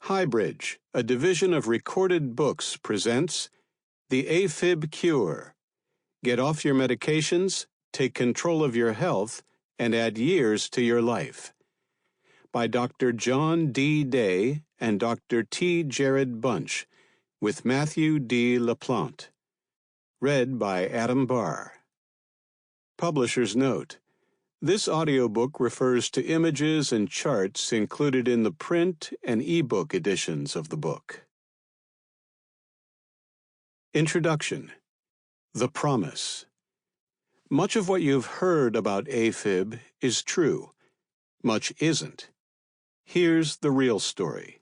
HighBridge, a division of Recorded Books, presents The A-Fib Cure. Get off your medications, take control of your health, and add years to your life. By Dr. John D. Day and Dr. T. Jared Bunch, with Matthew D. LaPlante. Read by Adam Barr. Publisher's note: this audiobook refers to images and charts included in the print and e-book editions of the book. Introduction. The Promise. Much of what you've heard about A-Fib is true. Much isn't. Here's the real story.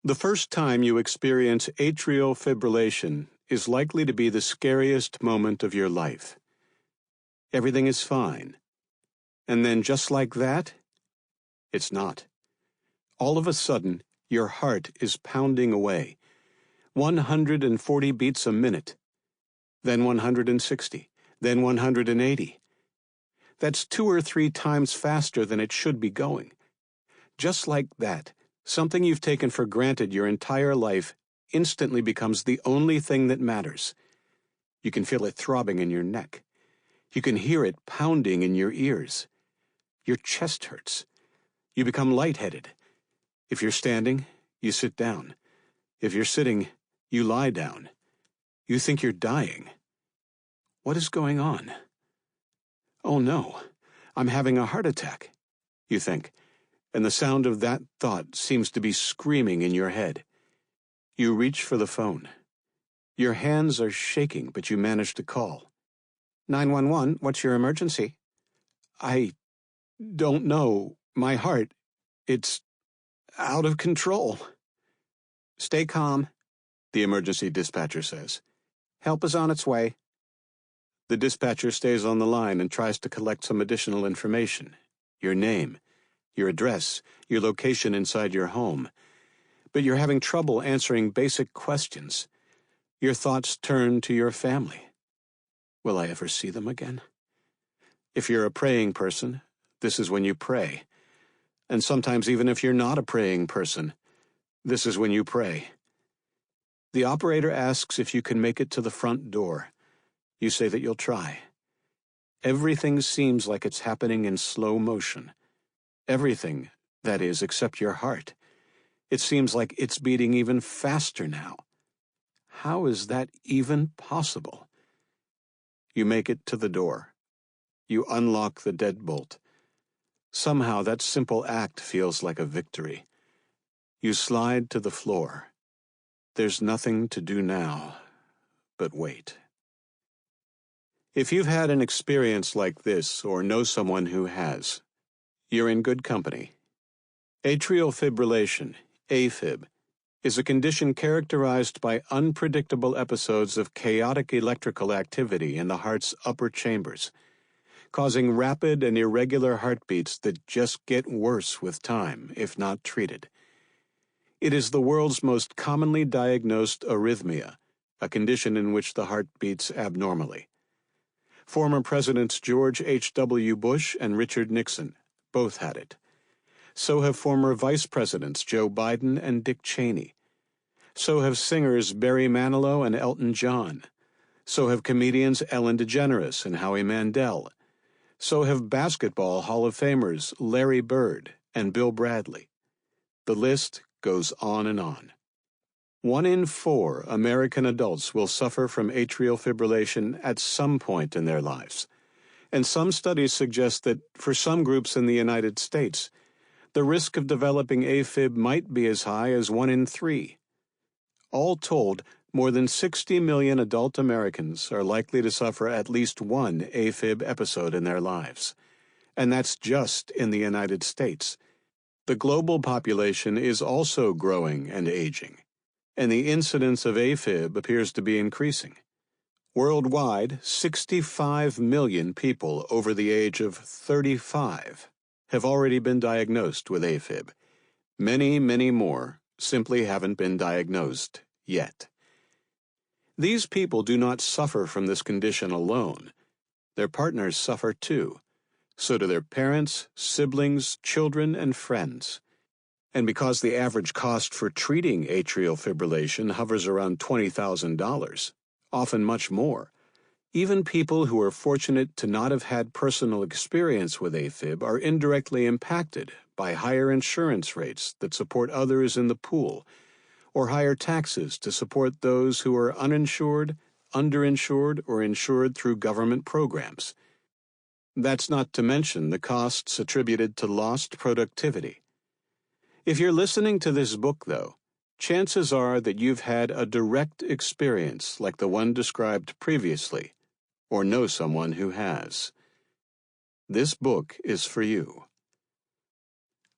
The first time you experience atrial fibrillation is likely to be the scariest moment of your life. Everything is fine. And then just like that, it's not. All of a sudden, your heart is pounding away. 140 beats a minute. Then 160. Then 180. That's 2 or 3 times faster than it should be going. Just like that, something you've taken for granted your entire life instantly becomes the only thing that matters. You can feel it throbbing in your neck. You can hear it pounding in your ears. Your chest hurts. You become lightheaded. If you're standing, you sit down. If you're sitting, you lie down. You think you're dying. What is going on? Oh no, I'm having a heart attack, you think, and the sound of that thought seems to be screaming in your head. You reach for the phone. Your hands are shaking, but you manage to call. 911, what's your emergency? I don't know. My heart, it's out of control. Stay calm, the emergency dispatcher says. Help is on its way. The dispatcher stays on the line and tries to collect some additional information. Your name, your address, your location inside your home. But you're having trouble answering basic questions. Your thoughts turn to your family. Will I ever see them again? If you're a praying person, this is when you pray. And sometimes even if you're not a praying person, this is when you pray. The operator asks if you can make it to the front door. You say that you'll try. Everything seems like it's happening in slow motion. Everything, that is, except your heart. It seems like it's beating even faster now. How is that even possible? You make it to the door. You unlock the deadbolt. Somehow that simple act feels like a victory. You slide to the floor. There's nothing to do now but wait. If you've had an experience like this or know someone who has, you're in good company. Atrial fibrillation, A-Fib, is a condition characterized by unpredictable episodes of chaotic electrical activity in the heart's upper chambers, causing rapid and irregular heartbeats that just get worse with time, if not treated. It is the world's most commonly diagnosed arrhythmia, a condition in which the heart beats abnormally. Former Presidents George H.W. Bush and Richard Nixon both had it. So have former Vice Presidents Joe Biden and Dick Cheney. So have singers Barry Manilow and Elton John. So have comedians Ellen DeGeneres and Howie Mandel. So have basketball Hall of Famers Larry Bird and Bill Bradley. The list goes on and on. 1 in 4 American adults will suffer from atrial fibrillation at some point in their lives. And some studies suggest that for some groups in the United States, the risk of developing A-Fib might be as high as 1 in 3. All told, more than 60 million adult Americans are likely to suffer at least one A-Fib episode in their lives. And that's just in the United States. The global population is also growing and aging, and the incidence of A-Fib appears to be increasing. Worldwide, 65 million people over the age of 35 have already been diagnosed with A-Fib. Many, many more simply haven't been diagnosed yet. These people do not suffer from this condition alone. Their partners suffer too. So do their parents, siblings, children, and friends. And because the average cost for treating atrial fibrillation hovers around $20,000, often much more, even people who are fortunate to not have had personal experience with A-Fib are indirectly impacted by higher insurance rates that support others in the pool, or higher taxes to support those who are uninsured, underinsured, or insured through government programs. That's not to mention the costs attributed to lost productivity. If you're listening to this book, though, chances are that you've had a direct experience like the one described previously, or know someone who has. This book is for you.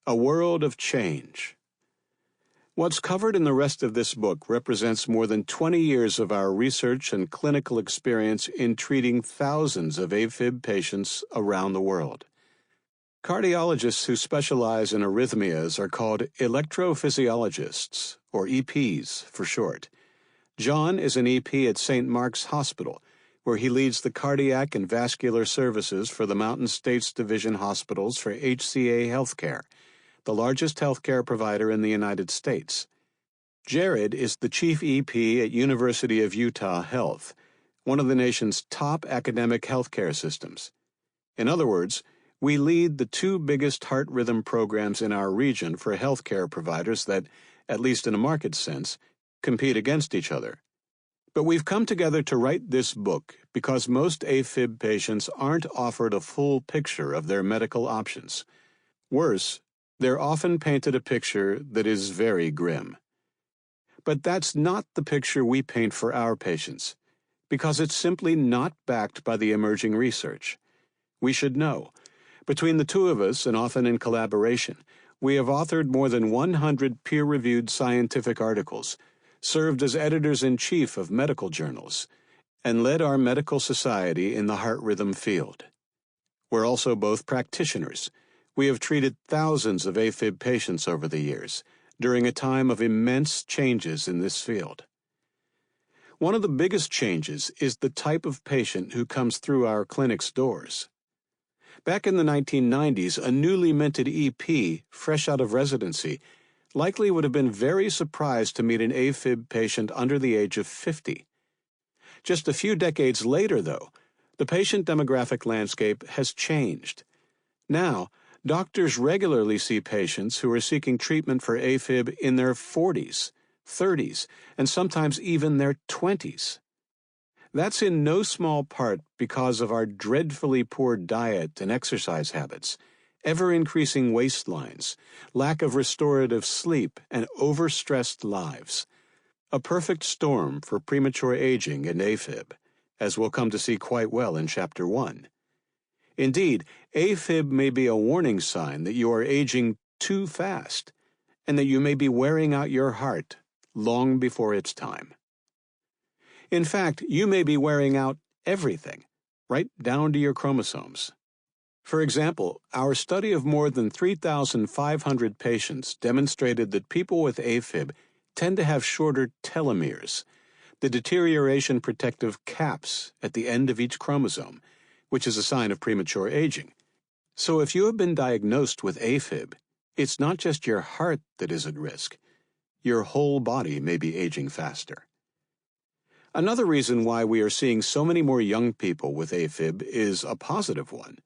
A World of Change. What's covered in the rest of this book represents more than 20 years of our research and clinical experience in treating thousands of A-Fib patients around the world. Cardiologists who specialize in arrhythmias are called electrophysiologists, or EPs for short. John is an EP at St. Mark's Hospital, where he leads the cardiac and vascular services for the Mountain States Division Hospitals for HCA Healthcare, the largest healthcare provider in the United States. Jared is the chief EP at University of Utah Health, one of the nation's top academic healthcare systems. In other words, we lead the two biggest heart rhythm programs in our region for healthcare providers that, at least in a market sense, compete against each other. But we've come together to write this book because most A-Fib patients aren't offered a full picture of their medical options. Worse, they're often painted a picture that is very grim. But that's not the picture we paint for our patients, because it's simply not backed by the emerging research. We should know. Between the two of us, and often in collaboration, we have authored more than 100 peer-reviewed scientific articles, served as editors-in-chief of medical journals, and led our medical society in the heart rhythm field. We're also both practitioners. We have treated thousands of A-Fib patients over the years, during a time of immense changes in this field. One of the biggest changes is the type of patient who comes through our clinic's doors. Back in the 1990s, a newly minted EP, fresh out of residency, likely would have been very surprised to meet an A-Fib patient under the age of 50. Just a few decades later, though, the patient demographic landscape has changed. Now, doctors regularly see patients who are seeking treatment for A-Fib in their 40s, 30s, and sometimes even their 20s. That's in no small part because of our dreadfully poor diet and exercise habits, ever-increasing waistlines, lack of restorative sleep, and overstressed lives. A perfect storm for premature aging and A-Fib, as we'll come to see quite well in Chapter 1. Indeed, A-Fib may be a warning sign that you are aging too fast, and that you may be wearing out your heart long before its time. In fact, you may be wearing out everything, right down to your chromosomes. For example, our study of more than 3,500 patients demonstrated that people with A-Fib tend to have shorter telomeres, the deterioration protective caps at the end of each chromosome, which is a sign of premature aging. So if you have been diagnosed with A-Fib, it's not just your heart that is at risk. Your whole body may be aging faster. Another reason why we are seeing so many more young people with A-Fib is a positive one.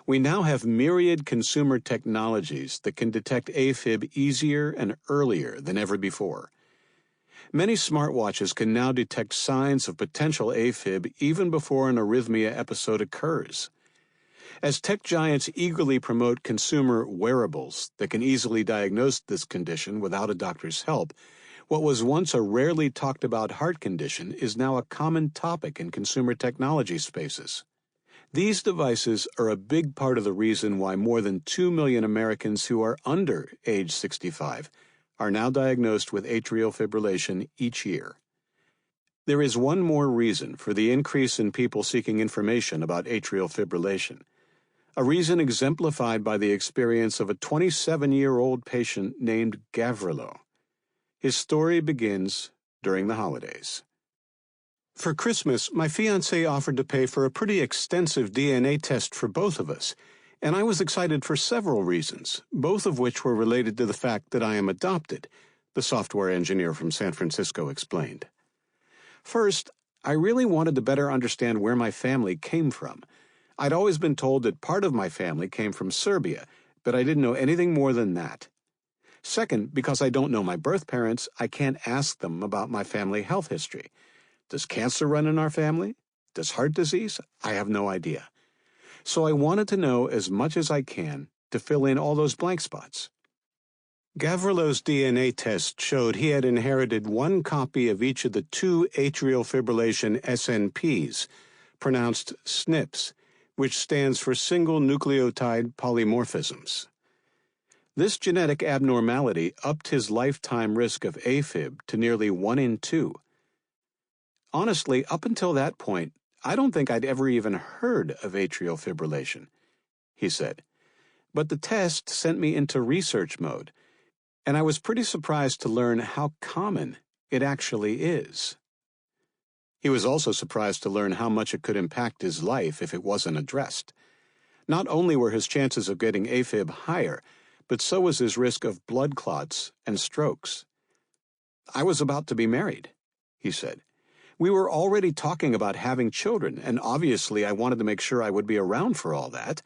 We now have myriad consumer technologies that can detect A-Fib easier and earlier than ever before. Many smartwatches can now detect signs of potential A-Fib even before an arrhythmia episode occurs. As tech giants eagerly promote consumer wearables that can easily diagnose this condition without a doctor's help, what was once a rarely talked about heart condition is now a common topic in consumer technology spaces. These devices are a big part of the reason why more than 2 million Americans who are under age 65 are now diagnosed with atrial fibrillation each year. There is one more reason for the increase in people seeking information about atrial fibrillation, a reason exemplified by the experience of a 27-year-old patient named Gavrilo. His story begins during the holidays. For Christmas, my fiancé offered to pay for a pretty extensive DNA test for both of us, And I was excited for several reasons, both of which were related to the fact that I am adopted, the software engineer from San Francisco explained. First, I really wanted to better understand where my family came from. I'd always been told that part of my family came from Serbia, but I didn't know anything more than that. Second, because I don't know my birth parents, I can't ask them about my family health history. Does cancer run in our family? Does heart disease? I have no idea. So I wanted to know as much as I can to fill in all those blank spots. Gavrilo's DNA test showed he had inherited one copy of each of the two atrial fibrillation SNPs, pronounced SNPs, which stands for single nucleotide polymorphisms. This genetic abnormality upped his lifetime risk of A-Fib to nearly 1 in 2. Honestly, up until that point, I don't think I'd ever even heard of atrial fibrillation, he said. But the test sent me into research mode, and I was pretty surprised to learn how common it actually is. He was also surprised to learn how much it could impact his life if it wasn't addressed. Not only were his chances of getting A-Fib higher, but so was his risk of blood clots and strokes. I was about to be married, he said. We were already talking about having children, and obviously I wanted to make sure I would be around for all that,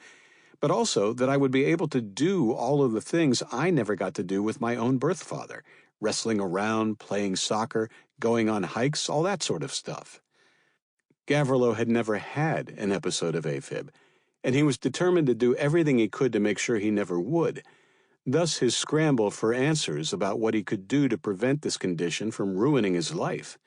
but also that I would be able to do all of the things I never got to do with my own birth father, wrestling around, playing soccer, going on hikes, all that sort of stuff. Gavrilo had never had an episode of A-Fib, and he was determined to do everything he could to make sure he never would. Thus his scramble for answers about what he could do to prevent this condition from ruining his life.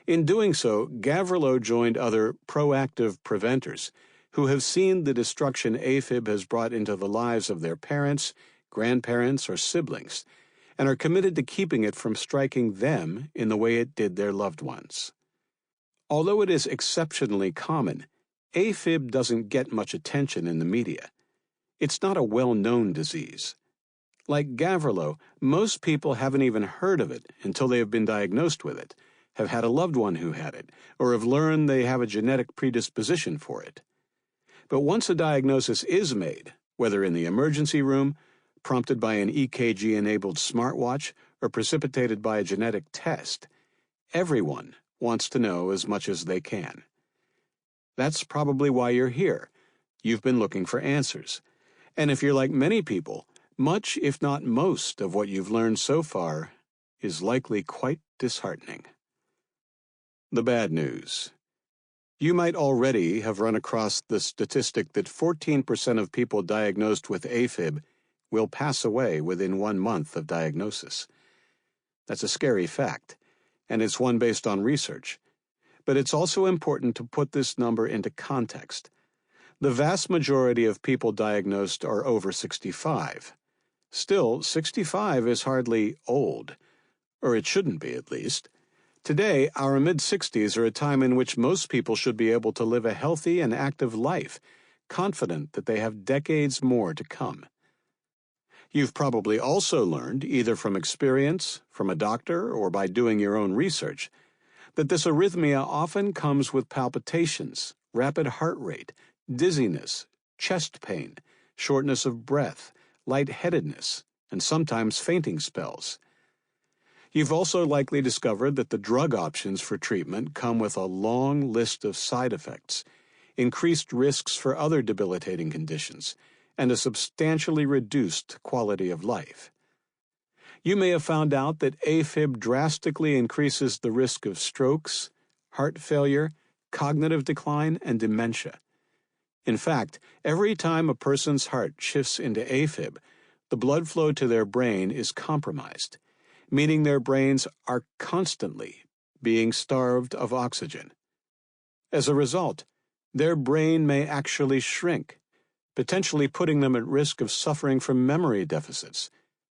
In doing so, Gavrilo joined other proactive preventers who have seen the destruction A-Fib has brought into the lives of their parents, grandparents, or siblings, and are committed to keeping it from striking them in the way it did their loved ones. Although it is exceptionally common, A-Fib doesn't get much attention in the media. It's not a well-known disease. Like Gavrilo, most people haven't even heard of it until they have been diagnosed with it, have had a loved one who had it, or have learned they have a genetic predisposition for it. But once a diagnosis is made, whether in the emergency room, prompted by an EKG-enabled smartwatch, or precipitated by a genetic test, everyone wants to know as much as they can. That's probably why you're here. You've been looking for answers. And if you're like many people, much, if not most, of what you've learned so far is likely quite disheartening. The bad news. You might already have run across the statistic that 14% of people diagnosed with A-Fib will pass away within 1 month of diagnosis. That's a scary fact, and it's one based on research. But it's also important to put this number into context. The vast majority of people diagnosed are over 65. Still, 65 is hardly old, or it shouldn't be at least. Today, our mid-60s are a time in which most people should be able to live a healthy and active life, confident that they have decades more to come. You've probably also learned, either from experience, from a doctor, or by doing your own research, that this arrhythmia often comes with palpitations, rapid heart rate, dizziness, chest pain, shortness of breath, lightheadedness, and sometimes fainting spells. You've also likely discovered that the drug options for treatment come with a long list of side effects, increased risks for other debilitating conditions, and a substantially reduced quality of life. You may have found out that A-Fib drastically increases the risk of strokes, heart failure, cognitive decline, and dementia. In fact, every time a person's heart shifts into A-Fib, the blood flow to their brain is compromised, meaning their brains are constantly being starved of oxygen. As a result, their brain may actually shrink, potentially putting them at risk of suffering from memory deficits,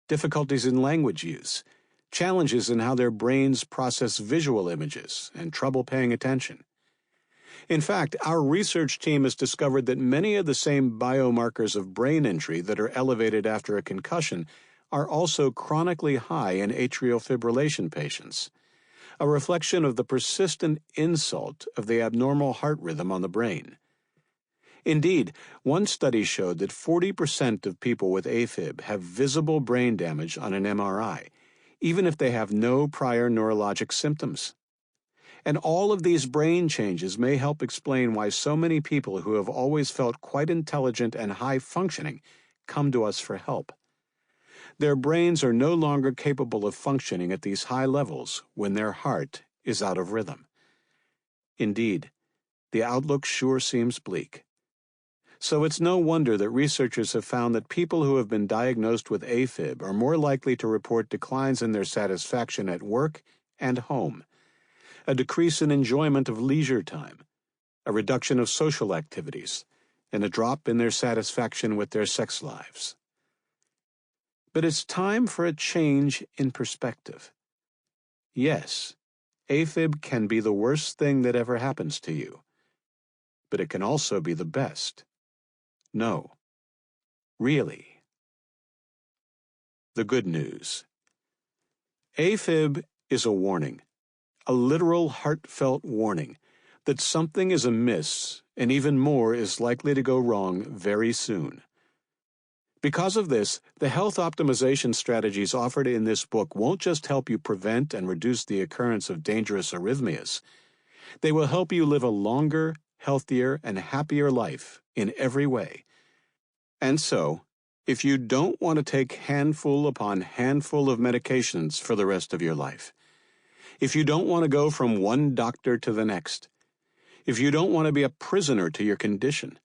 difficulties in language use, challenges in how their brains process visual images, and trouble paying attention. In fact, our research team has discovered that many of the same biomarkers of brain injury that are elevated after a concussion are also chronically high in atrial fibrillation patients, a reflection of the persistent insult of the abnormal heart rhythm on the brain. Indeed, one study showed that 40% of people with A-Fib have visible brain damage on an MRI, even if they have no prior neurologic symptoms. And all of these brain changes may help explain why so many people who have always felt quite intelligent and high-functioning come to us for help. Their brains are no longer capable of functioning at these high levels when their heart is out of rhythm. Indeed, the outlook sure seems bleak. So it's no wonder that researchers have found that people who have been diagnosed with A-Fib are more likely to report declines in their satisfaction at work and home, a decrease in enjoyment of leisure time, a reduction of social activities, and a drop in their satisfaction with their sex lives. But it's time for a change in perspective. Yes, A-Fib can be the worst thing that ever happens to you, but it can also be the best. No, really. The good news. A-Fib is a warning, a literal heartfelt warning that something is amiss and even more is likely to go wrong very soon. Because of this, the health optimization strategies offered in this book won't just help you prevent and reduce the occurrence of dangerous arrhythmias. They will help you live a longer, healthier, and happier life in every way. And so, if you don't want to take handful upon handful of medications for the rest of your life, if you don't want to go from one doctor to the next, if you don't want to be a prisoner to your condition,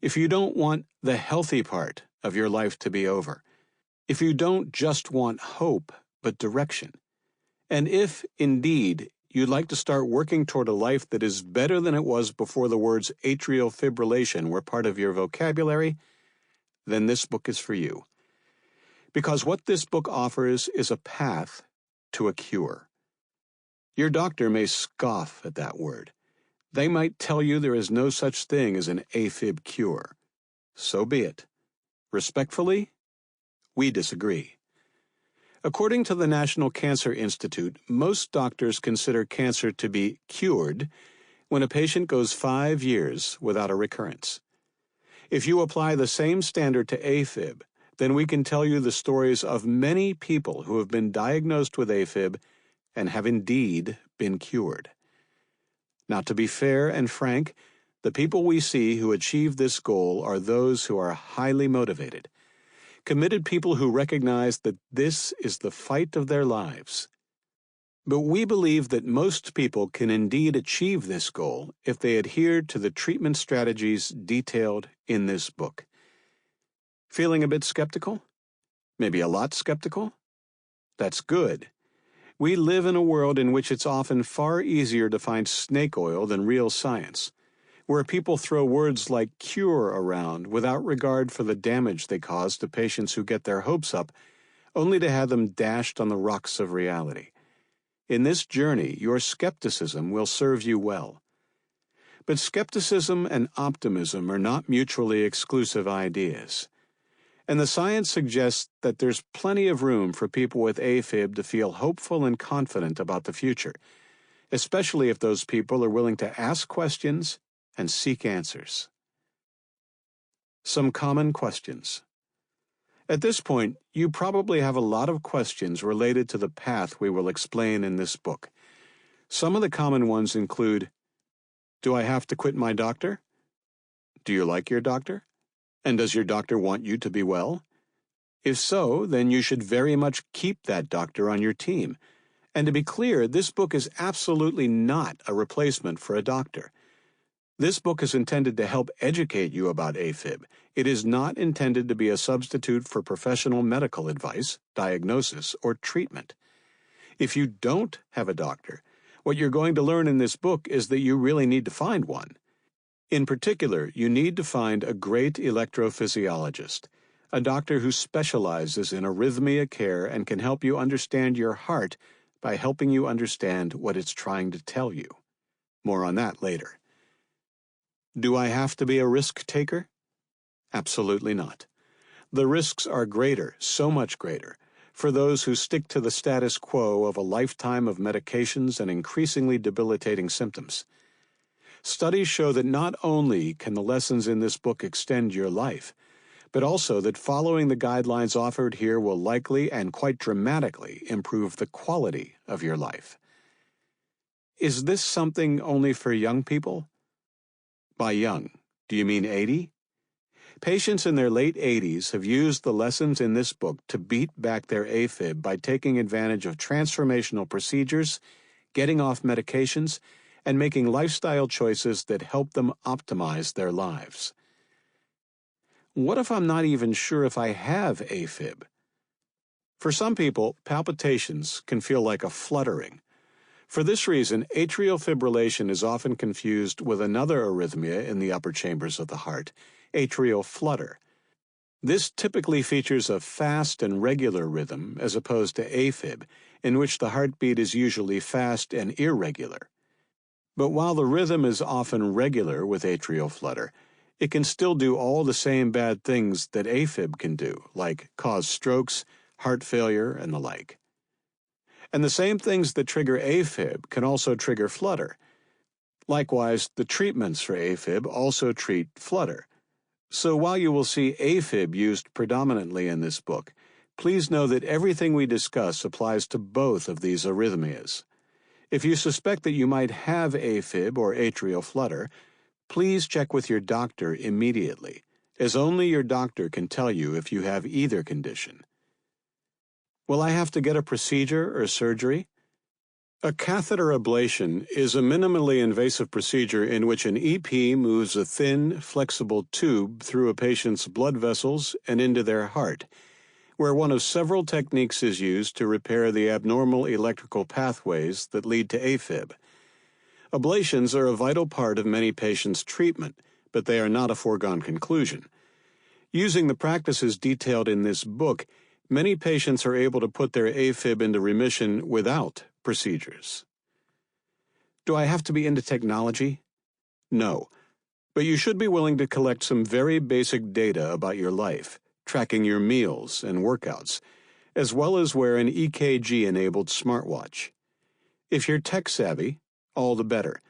if you don't want the healthy part of your life to be over, if you don't just want hope but direction, and if, indeed, you'd like to start working toward a life that is better than it was before the words atrial fibrillation were part of your vocabulary, then this book is for you. Because what this book offers is a path to a cure. Your doctor may scoff at that word. They might tell you there is no such thing as an A-Fib cure. So be it. Respectfully, we disagree. According to the National Cancer Institute, most doctors consider cancer to be cured when a patient goes 5 years without a recurrence. If you apply the same standard to A-Fib, then we can tell you the stories of many people who have been diagnosed with A-Fib and have indeed been cured. Now, to be fair and frank, the people we see who achieve this goal are those who are highly motivated, committed people who recognize that this is the fight of their lives. But we believe that most people can indeed achieve this goal if they adhere to the treatment strategies detailed in this book. Feeling a bit skeptical? Maybe a lot skeptical? That's good. We live in a world in which it's often far easier to find snake oil than real science, where people throw words like cure around without regard for the damage they cause to patients who get their hopes up, only to have them dashed on the rocks of reality. In this journey, your skepticism will serve you well. But skepticism and optimism are not mutually exclusive ideas. And the science suggests that there's plenty of room for people with A-Fib to feel hopeful and confident about the future, especially if those people are willing to ask questions and seek answers. Some common questions. At this point, you probably have a lot of questions related to the path we will explain in this book. Some of the common ones include, do I have to quit my doctor? Do you like your doctor? And does your doctor want you to be well? If so, then you should very much keep that doctor on your team. And to be clear, this book is absolutely not a replacement for a doctor. This book is intended to help educate you about A-Fib. It is not intended to be a substitute for professional medical advice, diagnosis, or treatment. If you don't have a doctor, what you're going to learn in this book is that you really need to find one. In particular, you need to find a great electrophysiologist, a doctor who specializes in arrhythmia care and can help you understand your heart by helping you understand what it's trying to tell you. More on that later. Do I have to be a risk taker? Absolutely not. The risks are greater, so much greater, for those who stick to the status quo of a lifetime of medications and increasingly debilitating symptoms. Studies show that not only can the lessons in this book extend your life, but also that following the guidelines offered here will likely and quite dramatically improve the quality of your life. Is this something only for young people? By young, do you mean 80? Patients in their late 80s have used the lessons in this book to beat back their A-Fib by taking advantage of transformational procedures, getting off medications, and making lifestyle choices that help them optimize their lives. What if I'm not even sure if I have A-Fib? For some people, palpitations can feel like a fluttering. For this reason, atrial fibrillation is often confused with another arrhythmia in the upper chambers of the heart, atrial flutter. This typically features a fast and regular rhythm as opposed to A-Fib, in which the heartbeat is usually fast and irregular. But while the rhythm is often regular with atrial flutter, it can still do all the same bad things that A-Fib can do, like cause strokes, heart failure, and the like. And the same things that trigger A-Fib can also trigger flutter. Likewise, the treatments for A-Fib also treat flutter. So while you will see A-Fib used predominantly in this book, please know that everything we discuss applies to both of these arrhythmias. If you suspect that you might have A-Fib or atrial flutter, please check with your doctor immediately, as only your doctor can tell you if you have either condition. Will I have to get a procedure or surgery? A catheter ablation is a minimally invasive procedure in which an EP moves a thin, flexible tube through a patient's blood vessels and into their heart, where one of several techniques is used to repair the abnormal electrical pathways that lead to A-Fib. Ablations are a vital part of many patients' treatment, but they are not a foregone conclusion. Using the practices detailed in this book, many patients are able to put their A-Fib into remission without procedures. Do I have to be into technology? No, but you should be willing to collect some very basic data about your life, tracking your meals and workouts, as well as wear an EKG-enabled smartwatch. If you're tech-savvy, all the better.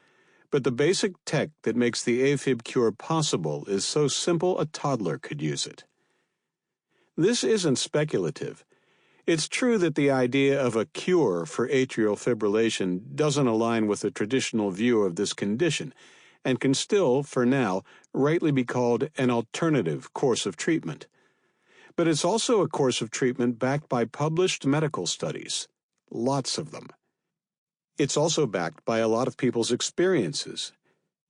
But the basic tech that makes the A-Fib cure possible is so simple a toddler could use it. This isn't speculative. It's true that the idea of a cure for atrial fibrillation doesn't align with the traditional view of this condition, and can still, for now, rightly be called an alternative course of treatment. But it's also a course of treatment backed by published medical studies, lots of them. It's also backed by a lot of people's experiences.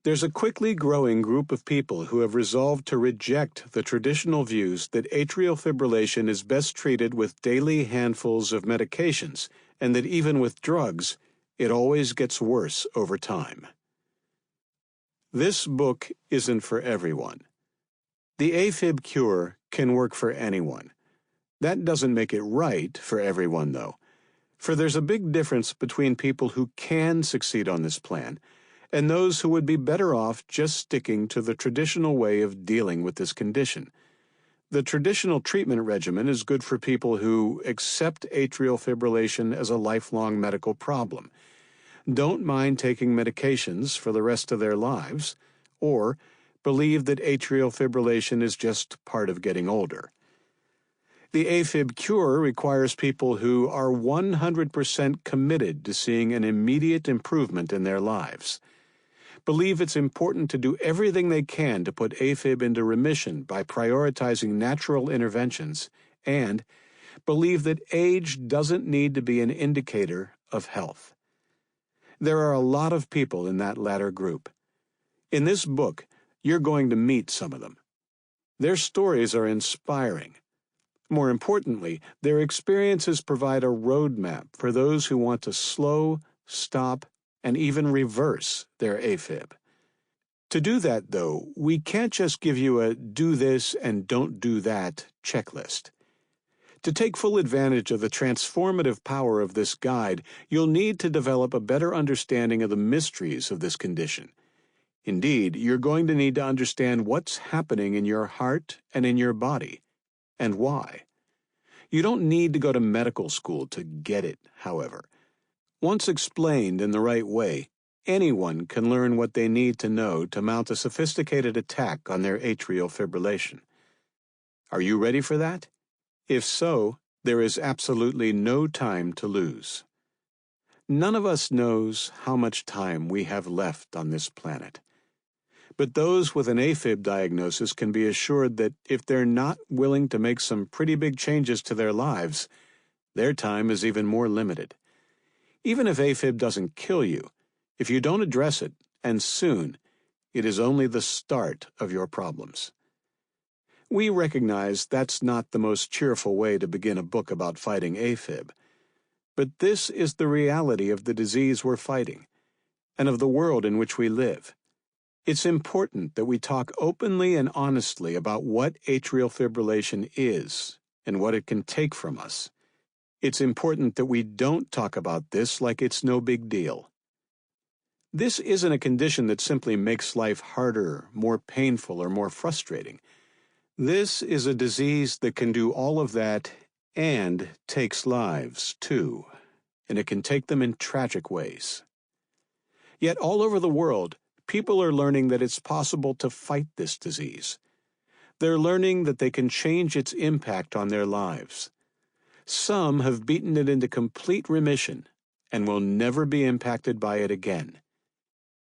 There's a quickly growing group of people who have resolved to reject the traditional views that atrial fibrillation is best treated with daily handfuls of medications, and that even with drugs, it always gets worse over time. This book isn't for everyone. The A-Fib cure can work for anyone. That doesn't make it right for everyone, though, for there's a big difference between people who can succeed on this plan and those who would be better off just sticking to the traditional way of dealing with this condition. The traditional treatment regimen is good for people who accept atrial fibrillation as a lifelong medical problem, don't mind taking medications for the rest of their lives, or believe that atrial fibrillation is just part of getting older. The A-Fib cure requires people who are 100% committed to seeing an immediate improvement in their lives, believe it's important to do everything they can to put A-Fib into remission by prioritizing natural interventions, and believe that age doesn't need to be an indicator of health. There are a lot of people in that latter group. In this book, you're going to meet some of them. Their stories are inspiring. More importantly, their experiences provide a roadmap for those who want to slow, stop, and even reverse their A-Fib. To do that, though, we can't just give you a do this and don't do that checklist. To take full advantage of the transformative power of this guide, you'll need to develop a better understanding of the mysteries of this condition. Indeed, you're going to need to understand what's happening in your heart and in your body, and why. You don't need to go to medical school to get it, however. Once explained in the right way, anyone can learn what they need to know to mount a sophisticated attack on their atrial fibrillation. Are you ready for that? If so, there is absolutely no time to lose. None of us knows how much time we have left on this planet. But those with an A-Fib diagnosis can be assured that if they're not willing to make some pretty big changes to their lives, their time is even more limited. Even if A-Fib doesn't kill you, if you don't address it, and soon, it is only the start of your problems. We recognize that's not the most cheerful way to begin a book about fighting A-Fib, but this is the reality of the disease we're fighting, and of the world in which we live. It's important that we talk openly and honestly about what atrial fibrillation is and what it can take from us. It's important that we don't talk about this like it's no big deal. This isn't a condition that simply makes life harder, more painful, or more frustrating. This is a disease that can do all of that and takes lives, too, and it can take them in tragic ways. Yet all over the world, people are learning that it's possible to fight this disease. They're learning that they can change its impact on their lives. Some have beaten it into complete remission and will never be impacted by it again.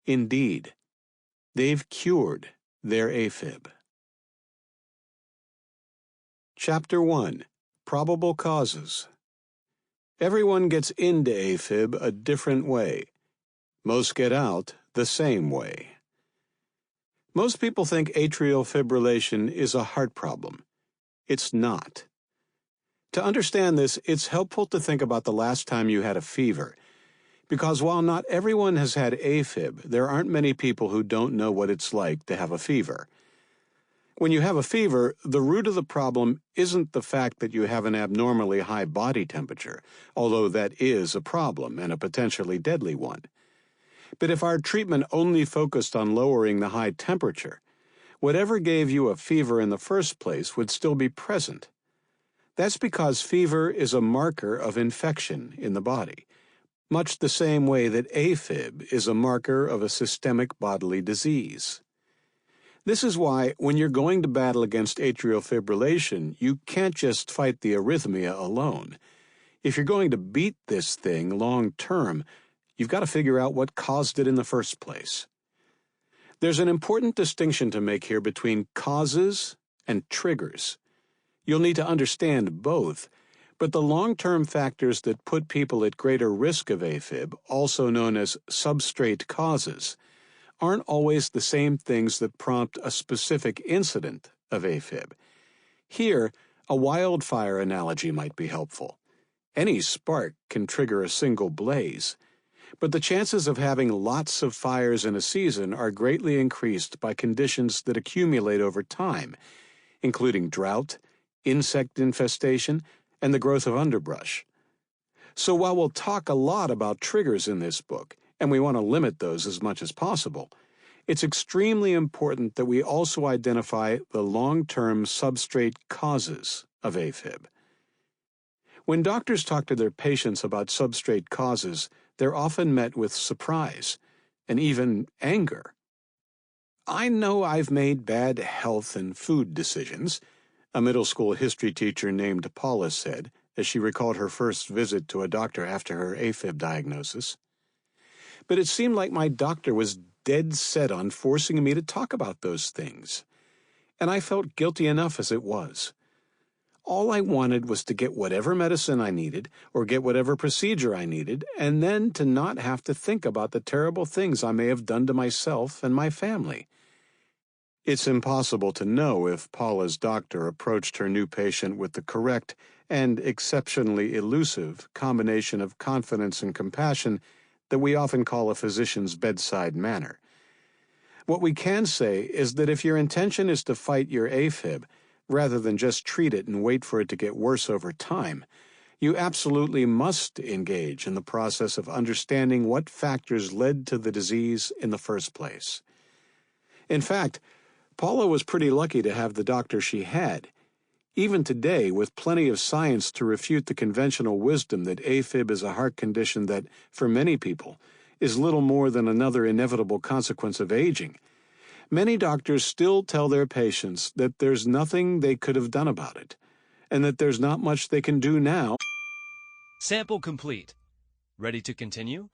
Indeed, they've cured their A-Fib. Chapter 1. Probable Causes. Everyone gets into A-Fib a different way. Most get out the same way. Most people think atrial fibrillation is a heart problem. It's not. To understand this, it's helpful to think about the last time you had a fever, because while not everyone has had A-Fib, there aren't many people who don't know what it's like to have a fever. When you have a fever, the root of the problem isn't the fact that you have an abnormally high body temperature, although that is a problem and a potentially deadly one. But if our treatment only focused on lowering the high temperature, whatever gave you a fever in the first place would still be present. That's because fever is a marker of infection in the body, much the same way that A-Fib is a marker of a systemic bodily disease. This is why, when you're going to battle against atrial fibrillation, you can't just fight the arrhythmia alone. If you're going to beat this thing long term, you've got to figure out what caused it in the first place. There's an important distinction to make here between causes and triggers. You'll need to understand both, but the long-term factors that put people at greater risk of A-Fib, also known as substrate causes, aren't always the same things that prompt a specific incident of A-Fib. Here, a wildfire analogy might be helpful. Any spark can trigger a single blaze, but the chances of having lots of fires in a season are greatly increased by conditions that accumulate over time, including drought, insect infestation, and the growth of underbrush. So while we'll talk a lot about triggers in this book, and we want to limit those as much as possible, it's extremely important that we also identify the long-term substrate causes of A-Fib. When doctors talk to their patients about substrate causes, they're often met with surprise and even anger. "I know I've made bad health and food decisions," a middle school history teacher named Paula said as she recalled her first visit to a doctor after her A-Fib diagnosis. "But it seemed like my doctor was dead set on forcing me to talk about those things, and I felt guilty enough as it was. All I wanted was to get whatever medicine I needed or get whatever procedure I needed, and then to not have to think about the terrible things I may have done to myself and my family." It's impossible to know if Paula's doctor approached her new patient with the correct and exceptionally elusive combination of confidence and compassion that we often call a physician's bedside manner. What we can say is that if your intention is to fight your A-Fib, rather than just treat it and wait for it to get worse over time, you absolutely must engage in the process of understanding what factors led to the disease in the first place. In fact, Paula was pretty lucky to have the doctor she had. Even today, with plenty of science to refute the conventional wisdom that A-Fib is a heart condition that, for many people, is little more than another inevitable consequence of aging, many doctors still tell their patients that there's nothing they could have done about it, and that there's not much they can do now. Sample complete. Ready to continue?